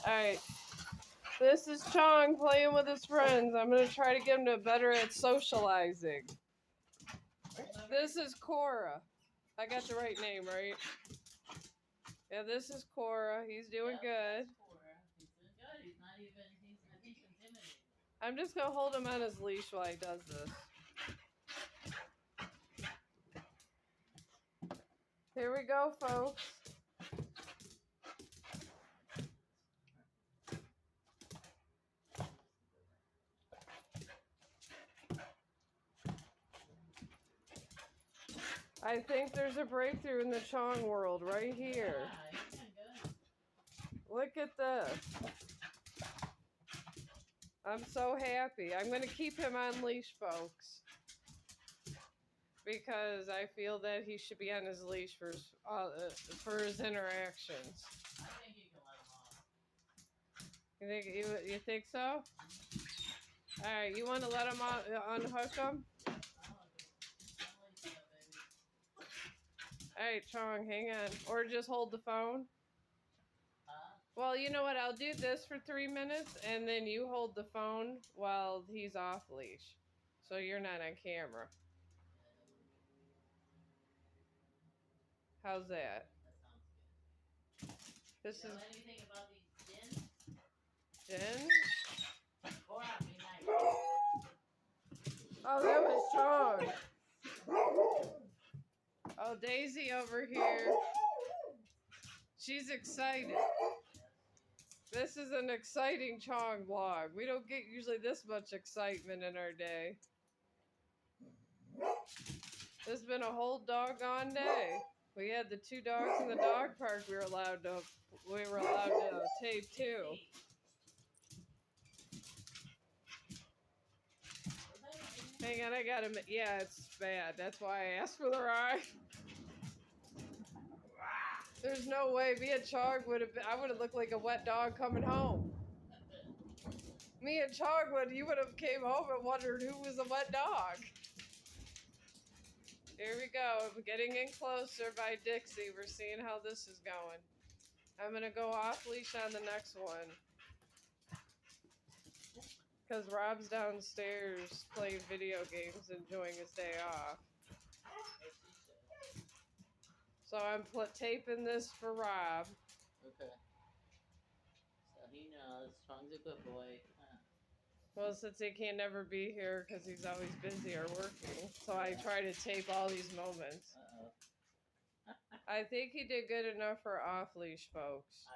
Alright. This is Chong playing with his friends. I'm going to try to get him to better at socializing. This is Cora. I got the right name, right? Yeah, this is Cora. He's doing good. He's doing good. He's not even, he's intimidated. I'm just going to hold him on his leash while he does this. Here we go, folks. I think there's a breakthrough in the Chong world right here. Yeah, he's doing good. Look at this. I'm so happy. I'm going to keep him on leash, folks. Because I feel that he should be on his leash for his interactions. I think you can let him off. You think so? Alright, you want to let him unhook him? Alright, Chong, hang on. Or just hold the phone. Well, you know what? I'll do this for 3 minutes, and then you hold the phone while he's off leash. So you're not on camera. How's that? That sounds good. This You know is anything about these gins? Jen? Cora, be nice. Oh, that was Chong. Oh, Daisy over here. She's excited. This is an exciting Chong vlog. We don't get usually this much excitement in our day. This has been a whole doggone day. We had the 2 dogs in the dog park we were allowed to tape too. Hang on, I got him. Yeah, it's bad. That's why I asked for the ride. There's no way me and Chong would have been, I would have looked like a wet dog coming home. Me and Chong you would have came home and wondered who was a wet dog. Here we go. I'm getting in closer by Dixie. We're seeing how this is going. I'm going to go off leash on the next one. Because Rob's downstairs playing video games, enjoying his day off. So I'm taping this for Rob. Okay. So he knows. Chong's a good boy. Well, since he can never be here because he's always busy or working, so I try to tape all these moments. Uh-oh. I think he did good enough for off-leash, folks.